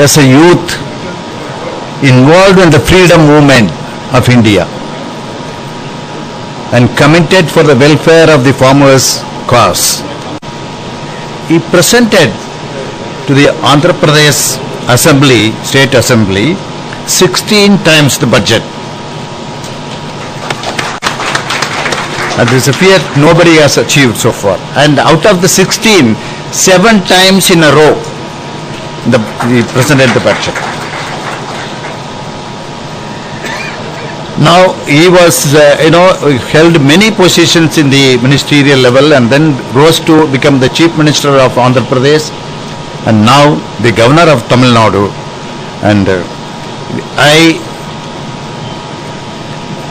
as a youth involved in the freedom movement of India and committed for the welfare of the farmers' cause. He presented to the Andhra Pradesh Assembly, State Assembly, 16 times the budget. And this is a feat nobody has achieved so far. And out of the 16, 7 times in a row, he presented the budget. Now he was, held many positions in the ministerial level and then rose to become the Chief Minister of Andhra Pradesh and now the Governor of Tamil Nadu. And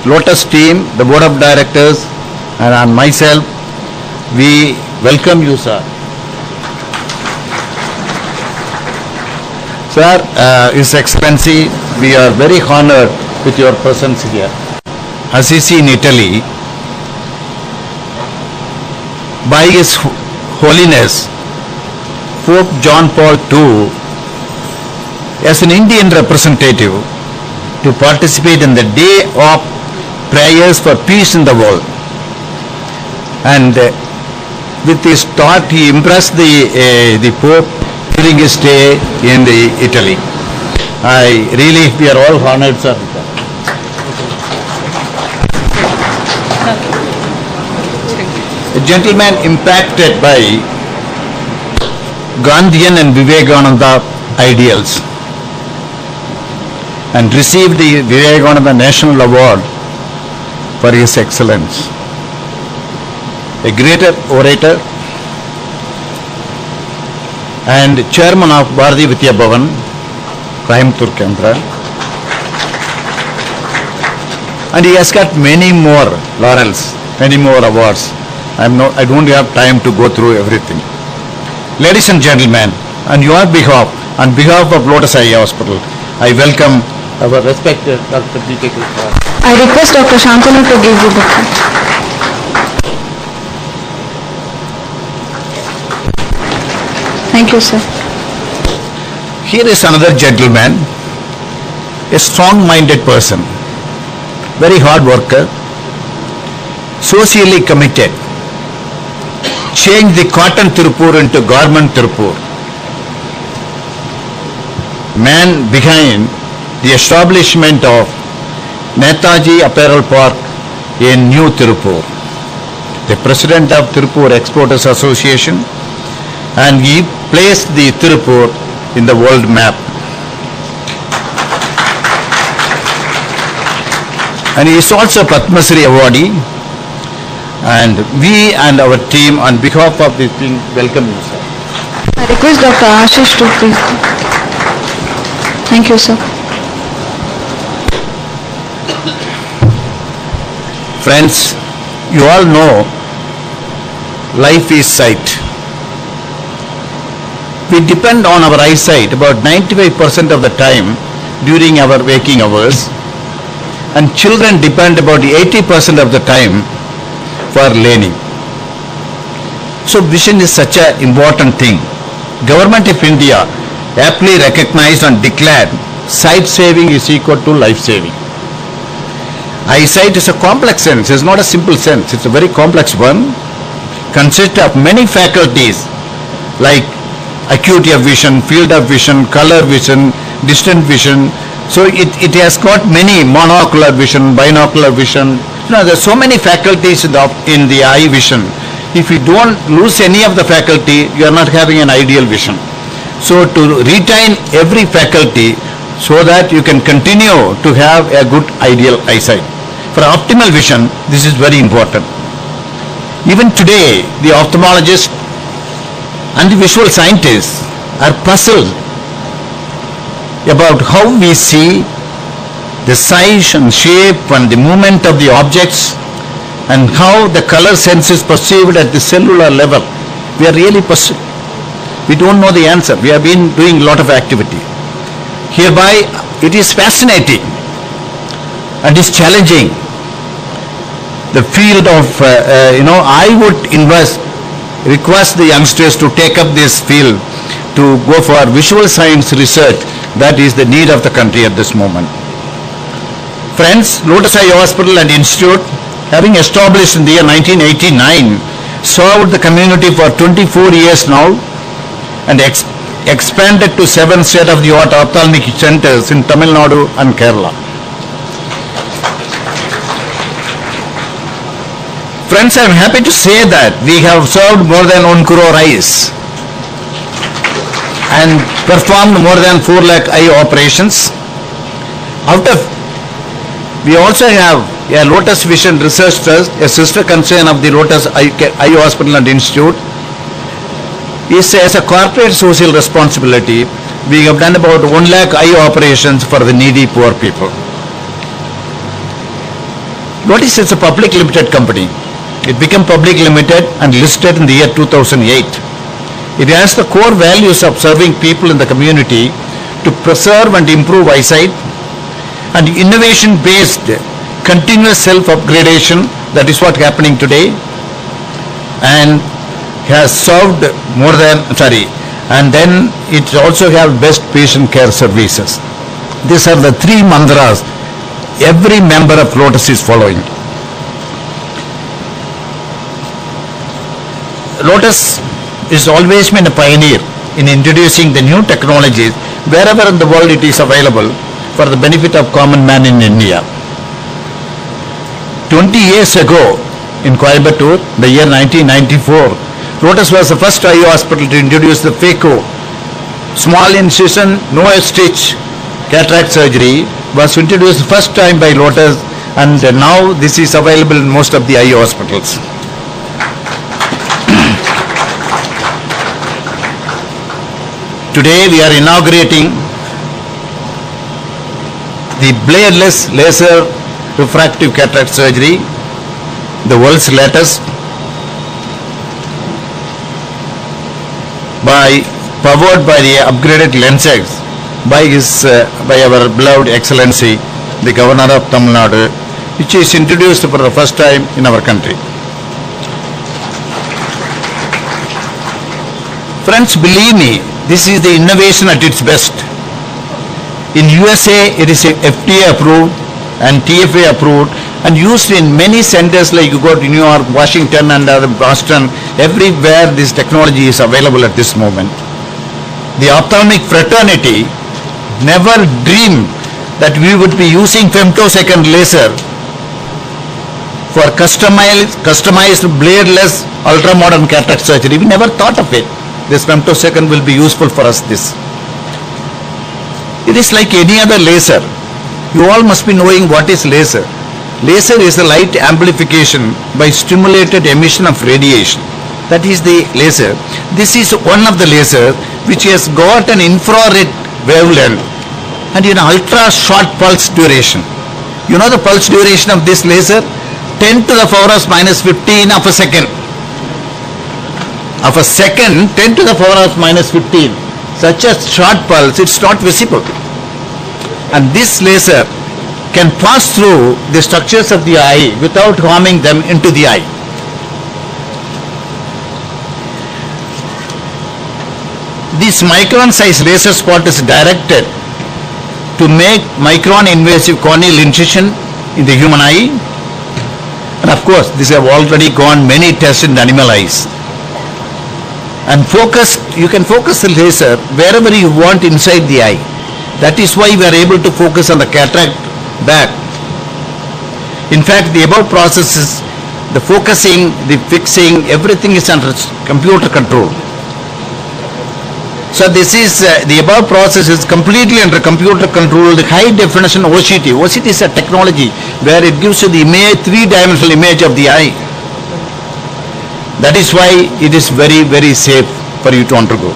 Lotus team, the Board of Directors and myself, we welcome you, sir. Sir, His Excellency, we are very honored with your presence here. Assisi in Italy, by His Holiness Pope John Paul II, as an Indian representative, to participate in the Day of Prayers for Peace in the World. And with his thought, he impressed the Pope during his stay in Italy. We are all honored, sir. A gentleman impacted by Gandhian and Vivekananda ideals and received the Vivekananda National Award for his excellence. A great orator and chairman of Bharati Vidya Bhavan, Coimbatore Kendra. And he has got many more laurels, many more awards. I don't have time to go through everything. Ladies and gentlemen, on your behalf, on behalf of Lotus Eye Hospital, I welcome our respected Dr. D.K. Krishna. I request Dr. Shantanu to give the book. Thank you, sir. Here is another gentleman, a strong-minded person, very hard worker, socially committed, changed the cotton Tirupur into garment Tirupur. Man behind the establishment of Netaji Apparel Park in New Tirupur, the president of Tirupur Exporters Association, and he placed the Tirupur in the world map. And he is also a Padma Shri awardee, and we and our team on behalf of this thing welcome you, sir. I request Dr. Ashish to please. Thank you, sir. Friends, you all know life is sight. We depend on our eyesight about 95% of the time during our waking hours, and children depend about 80% of the time for learning. So vision is such an important thing. Government of India aptly recognized and declared sight saving is equal to life saving. Eyesight is a complex sense, it's not a simple sense, it's a very complex one, consists of many faculties like acuity of vision, field of vision, color vision, distant vision. So it has got many monocular vision, binocular vision. There are so many faculties in the eye vision. If you don't lose any of the faculty, you are not having an ideal vision. So to retain every faculty so that you can continue to have a good ideal eyesight. For optimal vision, this is very important. Even today, the ophthalmologists and the visual scientists are puzzled about how we see the size and shape and the movement of the objects and how the color sense is perceived at the cellular level. We are really puzzled. We don't know the answer. We have been doing a lot of activity. Hereby, it is fascinating and is challenging. The field of, I would request the youngsters to take up this field to go for visual science research. That is the need of the country at this moment. Friends, Lotus Eye Hospital and Institute, having established in the year 1989, served the community for 24 years now and expanded to 7 state-of-the-art ophthalmic centers in Tamil Nadu and Kerala. Friends, I am happy to say that we have served more than 1 crore eyes and performed more than 4 lakh eye operations. Out of, we also have a Lotus Vision Research Trust, a sister concern of the Lotus Eye Hospital and Institute. Is as a corporate social responsibility, we have done about 1 lakh eye operations for the needy poor people. Lotus is a public limited company. It became public limited and listed in the year 2008. It has the core values of serving people in the community to preserve and improve eyesight and innovation-based continuous self-upgradation. That is what is happening today, and has served more than, and then it also has best patient care services. These are the 3 mantras every member of Lotus is following. Lotus is always been a pioneer in introducing the new technologies wherever in the world it is available for the benefit of common man in India. 20 years ago in Coimbatore, the year 1994, Lotus was the first eye hospital to introduce the phaco, small incision, no stitch cataract surgery was introduced first time by Lotus, and now this is available in most of the eye hospitals. Today we are inaugurating the bladeless laser refractive cataract surgery, the world's latest, powered by the upgraded lenses by our beloved Excellency, the Governor of Tamil Nadu, which is introduced for the first time in our country. Friends, believe me, this is the innovation at its best. In USA, it is FDA approved and TFA approved and used in many centers, like you go to New York, Washington and Boston, everywhere this technology is available at this moment. The ophthalmic fraternity never dreamed that we would be using femtosecond laser for customized bladeless ultra-modern cataract surgery. We never thought of it. This femtosecond will be useful for us. It is like any other laser. You all must be knowing what is laser. Laser is a light amplification by stimulated emission of radiation. That is the laser. This is one of the lasers which has got an infrared wavelength and an ultra short pulse duration. You know the pulse duration of this laser? 10 to the power of minus 15 of a second. Of a second, 10 to the power of minus 15. Such a short pulse, it's not visible. And this laser can pass through the structures of the eye without harming them into the eye. This micron size laser spot is directed to make micron invasive corneal incision in the human eye. And of course, these have already gone many tests in the animal eyes. And you can focus the laser wherever you want inside the eye. That is why we are able to focus on the cataract back. In fact, the above processes, the focusing, the fixing, everything is under computer control. So this is, the above process is completely under computer control, the high definition OCT. OCT is a technology where it gives you the image, 3-dimensional image of the eye. That is why it is very, very safe for you to undergo.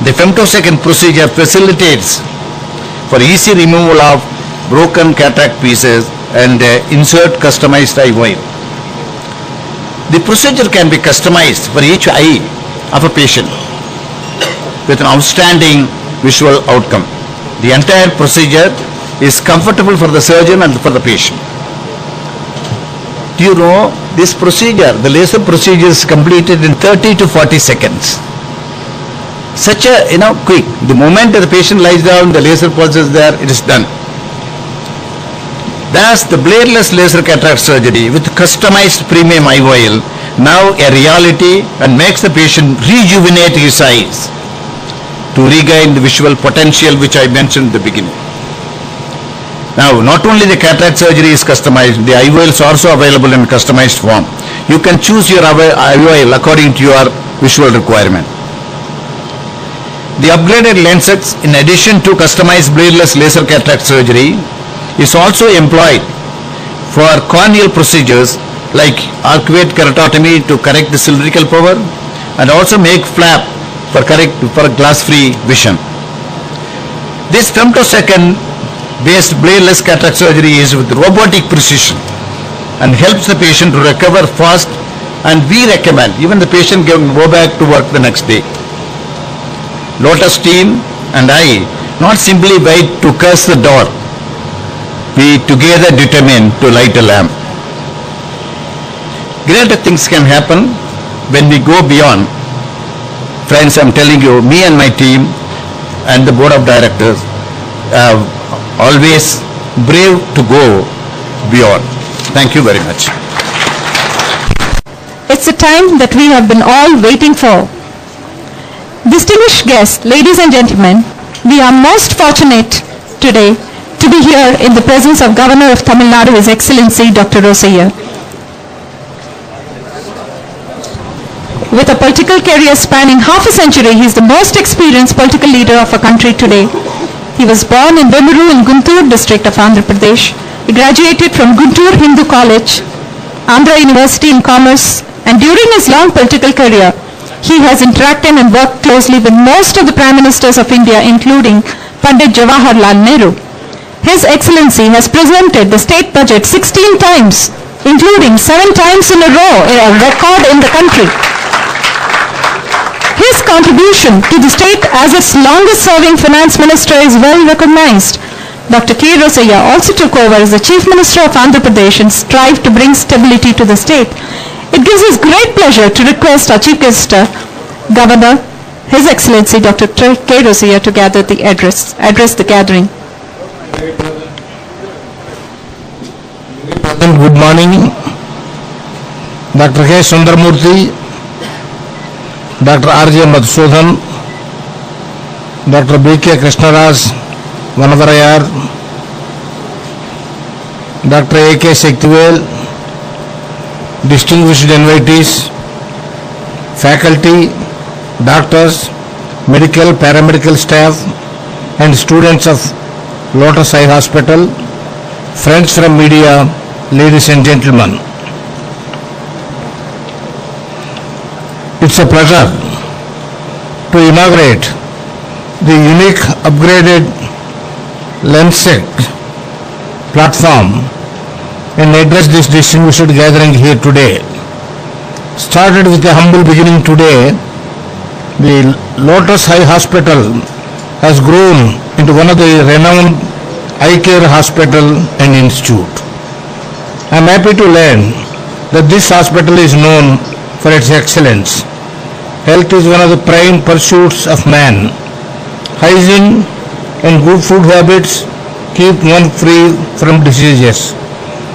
The femtosecond procedure facilitates for easy removal of broken cataract pieces and insert customized eye wire. The procedure can be customized for each eye of a patient with an outstanding visual outcome. The entire procedure is comfortable for the surgeon and for the patient. Do you know this procedure, the laser procedure is completed in 30 to 40 seconds. such a, quick. The moment the patient lies down, the laser pulse is there, it is done. Thus, the bladeless laser cataract surgery with customized premium IOL now a reality and makes the patient rejuvenate his eyes to regain the visual potential which I mentioned in the beginning. Now, not only the cataract surgery is customized, the IOL is also available in customized form. You can choose your IOL according to your visual requirement. The upgraded lenses, in addition to customized bladeless laser cataract surgery, is also employed for corneal procedures like arcuate keratotomy to correct the cylindrical power and also make flap for glass-free vision. This femtosecond based bladeless cataract surgery is with robotic precision and helps the patient to recover fast, and we recommend even the patient can go back to work the next day. Lotus team and I not simply wait to curse the door, we together determine to light a lamp. Greater things can happen when we go beyond. Friends, I'm telling you, me and my team and the board of directors are always brave to go beyond. Thank you very much. It's a time that we have been all waiting for. Distinguished guests, ladies and gentlemen, we are most fortunate today to be here in the presence of Governor of Tamil Nadu, His Excellency Dr. Rosaiah. With a political career spanning half a century, he is the most experienced political leader of our country today. He was born in Vemuru in Guntur district of Andhra Pradesh. He graduated from Guntur Hindu College, Andhra University in Commerce, and during his long political career, he has interacted and worked closely with most of the Prime Ministers of India, including Pandit Jawaharlal Nehru. His Excellency has presented the state budget 16 times, including 7 times in a row, a record in the country. His contribution to the state as its longest-serving finance minister is well recognized. Dr. K. Rosaiah also took over as the Chief Minister of Andhra Pradesh and strived to bring stability to the state. It gives us great pleasure to request our Chief Guest, Governor, His Excellency Dr. K. Rosaiah, to address the gathering. Good morning, Dr. K. Sundaramurthy, Dr. R.J. Madhusudan, Dr. B.K. Krishnaraj Vanavarayar, Dr. A.K. Shaktivel, distinguished invitees, faculty, doctors, medical, paramedical staff, and students of Lotus Eye Hospital, friends from media, ladies and gentlemen. It's a pleasure to inaugurate the unique upgraded LensSec platform and address this distinguished gathering here today. Started with a humble beginning today, the Lotus Eye Hospital has grown into one of the renowned eye care hospital and institute. I am happy to learn that this hospital is known for its excellence. Health is one of the prime pursuits of man. Hygiene and good food habits keep one free from diseases.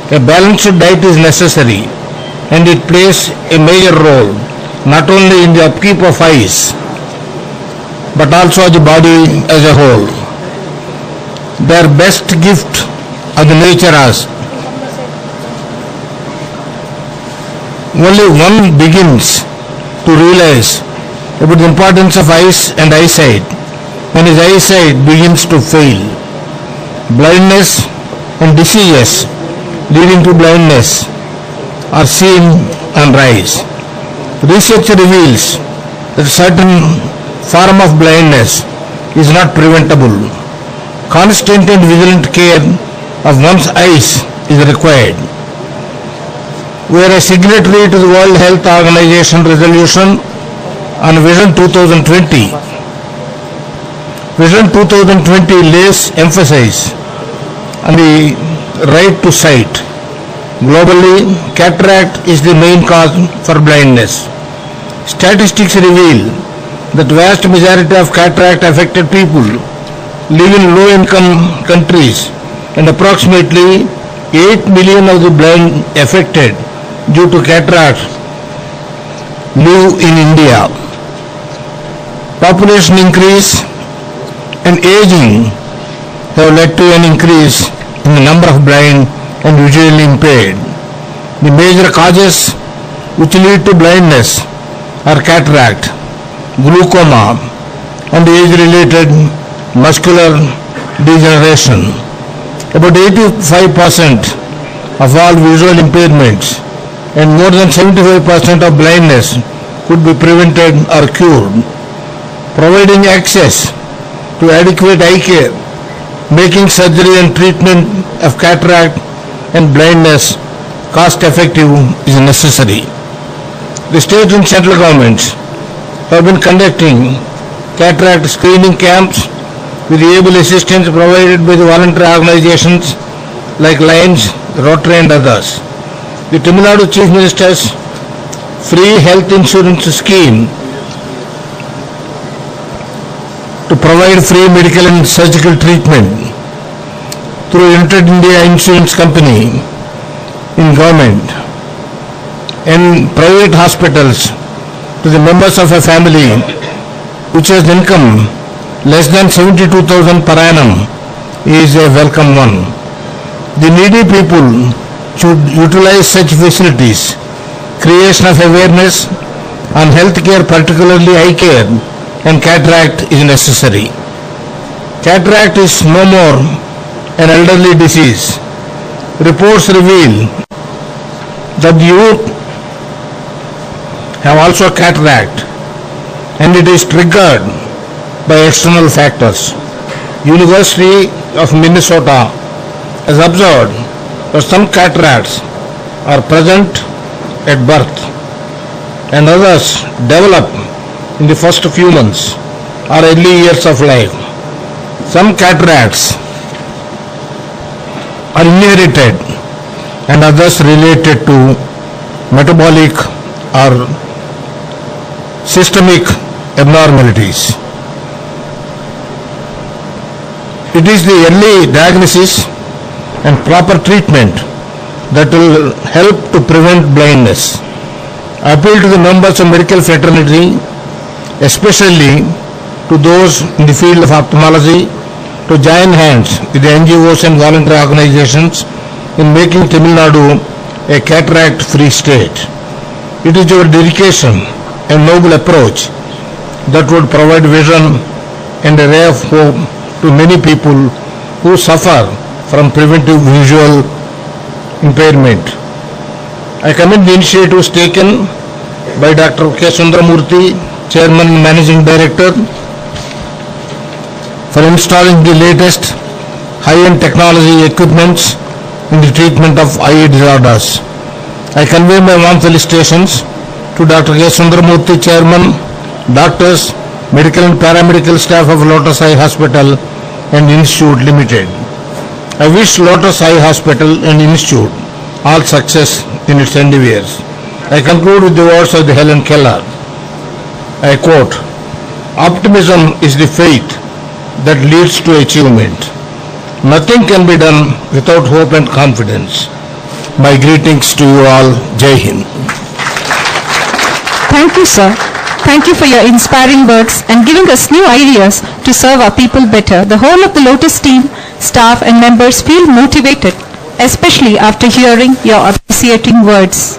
A balanced diet is necessary, and it plays a major role not only in the upkeep of eyes but also the body as a whole. Their best gift of the nature has. Only one begins to realize about the importance of eyes and eyesight when his eyesight begins to fail. Blindness and diseases leading to blindness are seen on rise. Research reveals that certain form of blindness is not preventable. Constant and vigilant care of one's eyes is required. We are a signatory to the World Health Organization resolution on Vision 2020. Vision 2020 lays emphasis on the right to sight. Globally, cataract is the main cause for blindness. Statistics reveal that vast majority of cataract affected people live in low income countries and approximately 8 million of the blind affected due to cataract live in India. Population increase and aging have led to an increase in the number of blind and visually impaired. The major causes which lead to blindness are cataract, glaucoma, and age-related muscular degeneration. About 85% of all visual impairments and more than 75% of blindness could be prevented or cured. Providing access to adequate eye care, making surgery and treatment of cataract and blindness cost-effective is necessary. The state and central governments have been conducting cataract screening camps with the able assistance provided by the voluntary organizations like Lions, Rotary and others. The Tamil Nadu Chief Minister's free health insurance scheme to provide free medical and surgical treatment through United India Insurance Company in government and private hospitals to the members of a family which has income less than 72,000 per annum is a welcome one. The needy people should utilize such facilities. Creation of awareness on health care, particularly eye care and cataract, is necessary. Cataract is no more an elderly disease. Reports reveal that youth have also cataract and it is triggered by external factors. University of Minnesota has observed that some cataracts are present at birth and others develop in the first few months or early years of life. Some cataracts are inherited and others related to metabolic or systemic abnormalities. It is the early diagnosis and proper treatment that will help to prevent blindness. I appeal to the members of medical fraternity, especially to those in the field of ophthalmology, to join hands with the NGOs and voluntary organizations in making Tamil Nadu a cataract-free state. It is your dedication and noble approach that would provide vision and a ray of hope to many people who suffer from preventive visual impairment. I commend the initiatives taken by Dr. K. Sundaramurthy, Chairman and Managing Director, for installing the latest high-end technology equipments in the treatment of eye disorders. I convey my warm felicitations to Dr. K. Sundaramurthy, Chairman, doctors, medical and paramedical staff of Lotus Eye Hospital and Institute Limited. I wish Lotus Eye Hospital and Institute all success in its endeavors. I conclude with the words of the Helen Keller. I quote, "Optimism is the faith that leads to achievement. Nothing can be done without hope and confidence." My greetings to you all. Jai Hind. Thank you, sir. Thank you for your inspiring words and giving us new ideas to serve our people better. The whole of the Lotus team, staff and members feel motivated, especially after hearing your appreciating words.